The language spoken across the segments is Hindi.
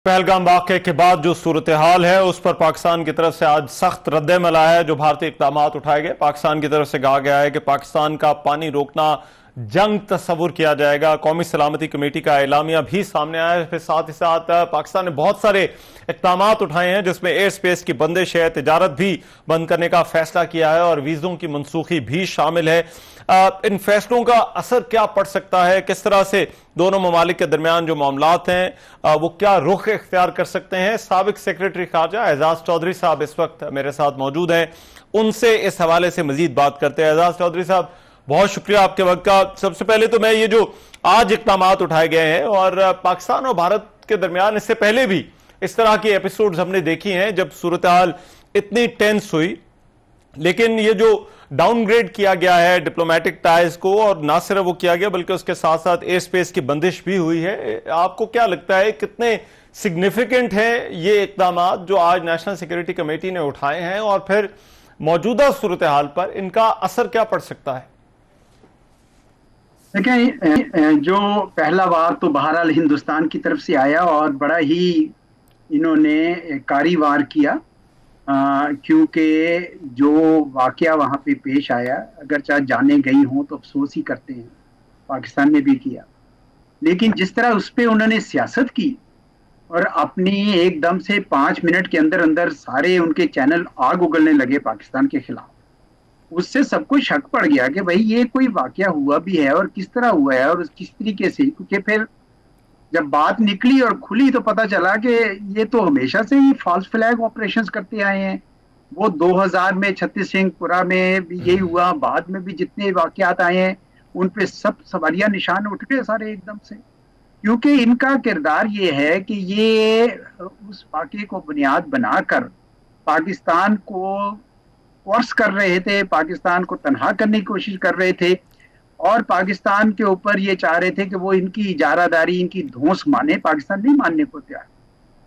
पहलगाम वाक़े के बाद जो सूरत हाल है उस पर पाकिस्तान की तरफ से आज सख्त रद्द-ए-अमल आया है। जो भारतीय इक़दाम उठाए गए, पाकिस्तान की तरफ से कहा गया है कि पाकिस्तान का पानी रोकना जंग तस्वुर किया जाएगा। कौमी सलामती कमेटी का एलामिया भी सामने आया है। फिर साथ ही साथ पाकिस्तान ने बहुत सारे इक़दाम उठाए हैं जिसमें एयर स्पेस की बंदिश है, तिजारत भी बंद करने का फैसला किया है और वीज़ों की मनसूखी भी शामिल है। इन फैसलों का असर क्या पड़ सकता है, किस तरह से दोनों ममालिक के दरमियान जो मामलात हैं वो क्या रुख इख्तियार कर सकते हैं। साबिक सेक्रेटरी खारजा एजाज चौधरी साहब इस वक्त मेरे साथ मौजूद हैं, उनसे इस हवाले से मजीद बात करते हैं। एजाज चौधरी साहब, बहुत शुक्रिया आपके वक्त का। सबसे पहले तो मैं ये जो आज इक़दाम उठाए गए हैं और पाकिस्तान और भारत के दरमियान इससे पहले भी इस तरह के एपिसोड्स हमने देखी हैं जब सूरत हाल इतनी टेंस हुई, लेकिन ये जो डाउनग्रेड किया गया है डिप्लोमेटिक टाइज को, और ना सिर्फ वो किया गया बल्कि उसके साथ साथ एयर स्पेस की बंदिश भी हुई है, आपको क्या लगता है कितने सिग्निफिकेंट हैं ये इक़दाम जो आज नेशनल सिक्योरिटी कमेटी ने उठाए हैं और फिर मौजूदा सूरत हाल पर इनका असर क्या पड़ सकता है? देखिए, जो पहला वार तो बहरहाल हिंदुस्तान की तरफ से आया और बड़ा ही इन्होंने कारी वार किया, क्योंकि जो वाकया वहाँ पे पेश आया, अगर चाहे जाने गई हों तो अफसोस ही करते हैं, पाकिस्तान ने भी किया, लेकिन जिस तरह उस पर उन्होंने सियासत की और अपनी एकदम से 5 मिनट के अंदर अंदर सारे उनके चैनल आग उगलने लगे पाकिस्तान के खिलाफ, उससे सबको शक पड़ गया कि भाई ये कोई वाकया हुआ भी है और किस तरह हुआ है और किस तरीके से। क्योंकि फिर जब बात निकली और खुली तो पता चला कि ये तो हमेशा से ही फॉल्स फ्लैग ऑपरेशंस करते आए हैं। वो 2000 में छत्तीस सिंहपुरा में भी यही हुआ, बाद में भी जितने वाकयात आए हैं उन पे सब सवालिया निशान उठ गए सारे एकदम से, क्योंकि इनका किरदार ये है कि ये उस वाकये को बुनियाद बनाकर पाकिस्तान को फोर्स कर रहे थे, पाकिस्तान को तनहा करने की कोशिश कर रहे थे और पाकिस्तान के ऊपर ये चाह रहे थे कि वो इनकी इजारादारी, इनकी धौंस माने। पाकिस्तान नहीं मानने को तैयार।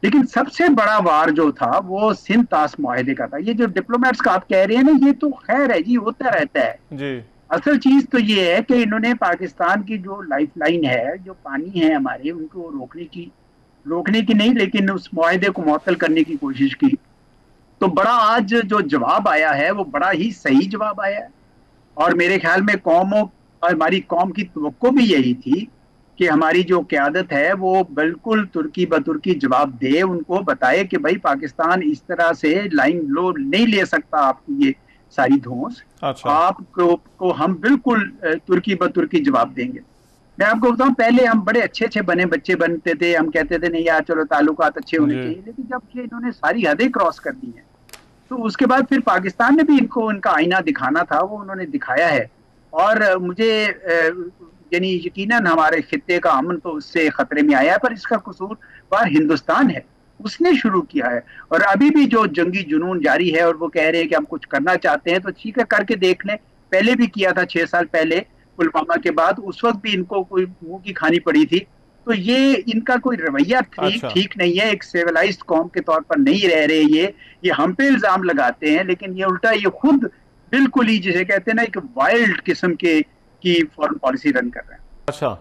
लेकिन सबसे बड़ा वार जो था वो सिंध ताश मुआहदे का था। ये जो डिप्लोमेट्स का आप कह रहे हैं ना, ये तो खैर है जी, होता रहता है जी। असल चीज तो ये है कि इन्होंने पाकिस्तान की जो लाइफलाइन है, जो पानी है हमारे, उनको रोकने की नहीं, लेकिन उस मुआहदे को मुअत्तल करने की कोशिश की। तो बड़ा आज जो जवाब आया है वो बड़ा ही सही जवाब आया है और मेरे ख्याल में हमारी कौम की तवक्को भी यही थी कि हमारी जो क़यादत है वो बिल्कुल तुर्की बतुर्की जवाब दे, उनको बताए कि भाई पाकिस्तान इस तरह से लाइन लो नहीं ले सकता आपकी ये सारी धौंस। अच्छा। आपको हम बिल्कुल तुर्की बतुर्की जवाब देंगे। मैं आपको बताऊं, पहले हम बड़े अच्छे अच्छे बच्चे बनते थे, हम कहते थे नहीं यार चलो ताल्लुकात अच्छे होने चाहिए, लेकिन जब इन्होंने सारी हदें क्रॉस कर दी हैं तो उसके बाद फिर पाकिस्तान ने भी इनको उनका आईना दिखाना था, वो उन्होंने दिखाया है। और मुझे यानी यकीनन हमारे खित्ते का अमन तो उससे खतरे में आया है, पर इसका कसूरवार हिंदुस्तान है, उसने शुरू किया है। और अभी भी जो जंगी जुनून जारी है और वो कह रहे हैं कि हम कुछ करना चाहते हैं, तो ठीक है करके देख लें। पहले भी किया था 6 साल पहले पुलवामा के बाद, उस वक्त भी इनको कोई मुंह की खानी पड़ी थी। तो ये इनका कोई रवैया ठीक नहीं है, एक सिविलाइज्ड कौम के तौर पर नहीं रह रहे ये हम पे इल्जाम लगाते हैं, लेकिन ये उल्टा ये खुद बिल्कुल ही जिसे कहते हैं ना एक वाइल्ड किस्म की फॉरेन पॉलिसी रन कर रहे हैं। अच्छा,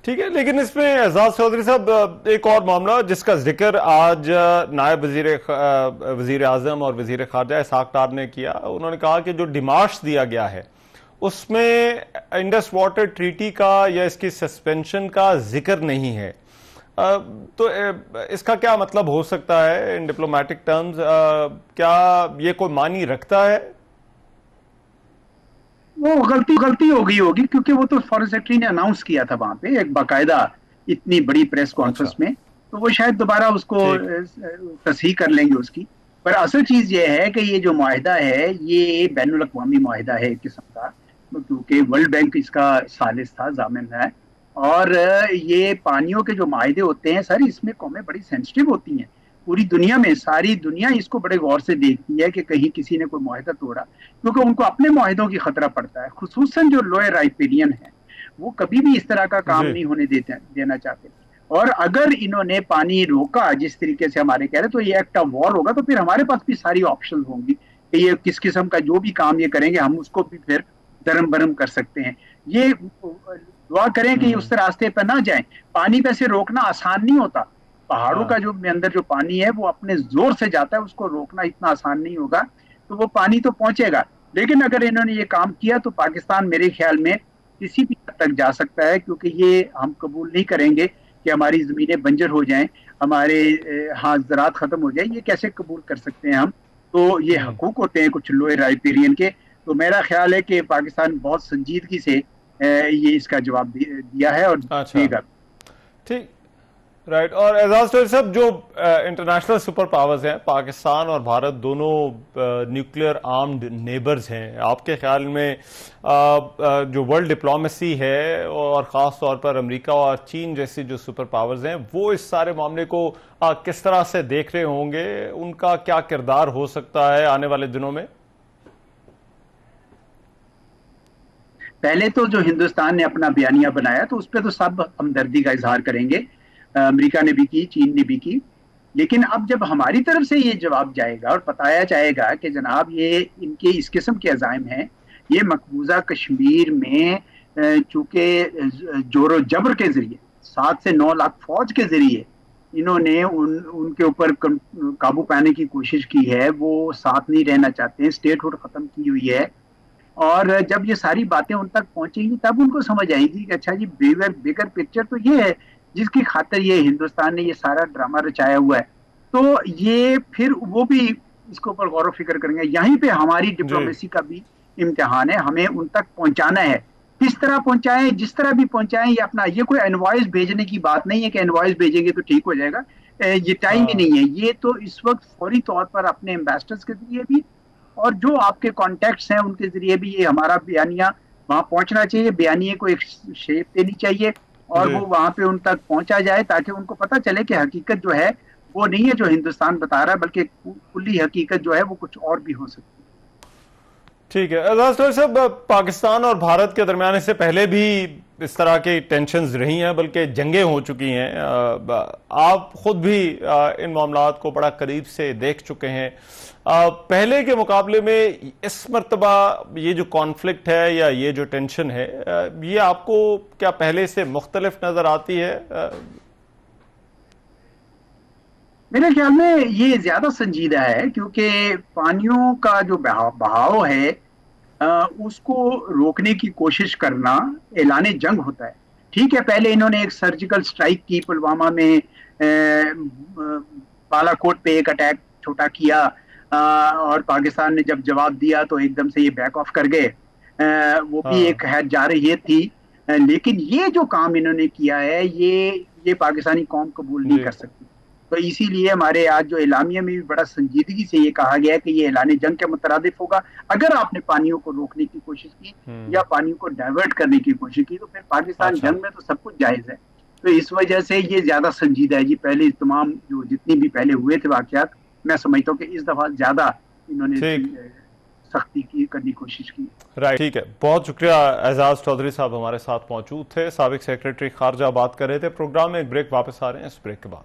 ठीक है। लेकिन इसमें एजाज चौधरी साहब एक और मामला जिसका जिक्र आज नायब वजीर आजम और वजीर खारजा इसहाक डार ने किया, उन्होंने कहा कि जो डिमार्श दिया गया है उसमें इंडस वाटर ट्रीटी का या इसकी सस्पेंशन का जिक्र नहीं है। तो इसका क्या मतलब हो सकता है इन डिप्लोमेटिक टर्म्स? क्या ये कोई मानी रखता है? वो गलती हो गई होगी, क्योंकि वो तो फॉरेन सेक्रेटरी ने अनाउंस किया था वहां पे एक बाकायदा इतनी बड़ी प्रेस कॉन्फ्रेंस में, तो वो शायद दोबारा उसको तस्हीह कर लेंगे उसकी। पर असल चीज ये है कि ये जो मुआहिदा है ये बैनुल अक़वामी मुआहिदा है एक किस्म का, क्योंकि वर्ल्ड बैंक इसका सालिस था, जामिन है। और ये पानियों के जो मुआहिदे होते हैं सर, इसमें कौमें बड़ी सेंसिटिव होती हैं। पूरी दुनिया में सारी दुनिया इसको बड़े गौर से देखती है कि कहीं किसी ने कोई मुआहिदा तोड़ा, क्योंकि उनको अपने मुआहिदों की खतरा पड़ता है। खुसूसन जो लोअर राइपेरियन है वो कभी भी इस तरह का काम नहीं होने देना चाहते। और अगर इन्होंने पानी रोका जिस तरीके से हमारे कह रहे, तो ये एक्ट ऑफ वॉर होगा, तो फिर हमारे पास भी सारी ऑप्शन होंगी कि ये किस किस्म का जो भी काम ये करेंगे हम उसको भी फिर दरम बरम कर सकते हैं। ये दुआ करें कि उस रास्ते पर ना जाएं। पानी पे से रोकना आसान नहीं होता, पहाड़ों का जो अंदर जो पानी है वो अपने जोर से जाता है, उसको रोकना इतना आसान नहीं होगा। तो वो पानी तो पहुंचेगा, लेकिन अगर इन्होंने ये काम किया तो पाकिस्तान मेरे ख्याल में किसी भी हद तक जा सकता है, क्योंकि ये हम कबूल नहीं करेंगे कि हमारी जमीनें बंजर हो जाएं, हमारे हाँ ज़रात खत्म हो जाए। ये कैसे कबूल कर सकते हैं हम? तो ये हकूक होते हैं कुछ लोअर राइपेरियन के। तो मेरा ख्याल है कि पाकिस्तान बहुत संजीदगी से ये इसका जवाब दिया है और देगा। ठीक, राइट। और एजाज टोहरी साहब, जो इंटरनेशनल सुपर पावर्स हैं, पाकिस्तान और भारत दोनों न्यूक्लियर आर्म्ड नेबर्स हैं, आपके ख्याल में जो वर्ल्ड डिप्लोमेसी है और ख़ास तौर पर अमेरिका और चीन जैसी जो सुपर पावर्स हैं, वो इस सारे मामले को किस तरह से देख रहे होंगे? उनका क्या किरदार हो सकता है आने वाले दिनों में? पहले तो जो हिंदुस्तान ने अपना बयानिया बनाया तो उस पर तो सब हमदर्दी का इजहार करेंगे, अमेरिका ने भी की, चीन ने भी की। लेकिन अब जब हमारी तरफ से ये जवाब जाएगा और बताया जाएगा कि जनाब ये इनके इस किस्म के अज़ाइम हैं, ये मकबूजा कश्मीर में चूंकि जोरो जबर के जरिए 7 से 9 लाख फौज के जरिए इन्होंने उनके ऊपर काबू पाने की कोशिश की है, वो साथ नहीं रहना चाहते हैं, स्टेटहुड खत्म की हुई है। और जब ये सारी बातें उन तक पहुंचेंगी तब उनको समझ आएगी कि अच्छा जी बिगर पिक्चर तो ये है जिसकी खातिर ये हिंदुस्तान ने ये सारा ड्रामा रचाया हुआ है। तो ये फिर वो भी इसके ऊपर गौर व फिक्र करेंगे। यहीं पे हमारी डिप्लोमेसी का भी इम्तिहान है, हमें उन तक पहुंचाना है। किस तरह पहुंचाएं, जिस तरह भी पहुंचाएं, ये अपना ये कोई इनवॉइस भेजने की बात नहीं है कि इनवॉइस भेजेंगे तो ठीक हो जाएगा, ये टाइम ही नहीं है। ये तो इस वक्त फौरी तौर पर अपने एम्बेसडर्स के जरिए भी और जो आपके कॉन्टेक्ट्स हैं उनके जरिए भी ये हमारा बयानिया वहां पहुंचना चाहिए, बयानिए को एक शेप देनी चाहिए और वो वहां पे उन तक पहुंचा जाए ताकि उनको पता चले कि हकीकत जो है वो नहीं है जो हिंदुस्तान बता रहा है, बल्कि कुल्ली हकीकत जो है वो कुछ और भी हो सकती है। ठीक है एजाज टोहरी साहब, पाकिस्तान और भारत के दरमियान इससे पहले भी इस तरह की टेंशन्स रही हैं, बल्कि जंगें हो चुकी हैं। आप खुद भी इन मामलात को बड़ा करीब से देख चुके हैं। पहले के मुकाबले में इस मर्तबा ये जो कॉन्फ्लिक्ट है या ये जो टेंशन है, ये आपको क्या पहले से मुख्तलिफ नजर आती है? मेरे ख्याल में ये ज्यादा संजीदा है, क्योंकि पानियों का जो बहाव है उसको रोकने की कोशिश करना ऐलाने जंग होता है। ठीक है, पहले इन्होंने एक सर्जिकल स्ट्राइक की, पुलवामा में बालाकोट पे एक अटैक छोटा किया और पाकिस्तान ने जब जवाब दिया तो एकदम से ये बैक ऑफ कर गए। वो भी एक है जारहियत थी, लेकिन ये जो काम इन्होंने किया है ये पाकिस्तानी कौम कबूल नहीं कर सकती। तो इसीलिए हमारे आज जो एलामिया में भी बड़ा संजीदगी से ये कहा गया है कि ये ऐलाने जंग के मुतरादिफ होगा। अगर आपने पानियों को रोकने की कोशिश की या पानियों को डाइवर्ट करने की कोशिश की तो फिर पाकिस्तान जंग में तो सब कुछ जायज है। तो इस वजह से ये ज्यादा संजीदा है जी। पहले तमाम जो जितनी भी पहले हुए थे वाकयात, मैं समझता हूँ कि इस दफा ज्यादा इन्होंने सख्ती की करने की कोशिश की। राइट, ठीक है, बहुत शुक्रिया। एजाज चौधरी साहब हमारे साथ मौजूद थे, साबिक सेक्रेटरी खारजा बात कर रहे थे। प्रोग्राम में एक ब्रेक, वापस आ रहे हैं इस ब्रेक के बाद।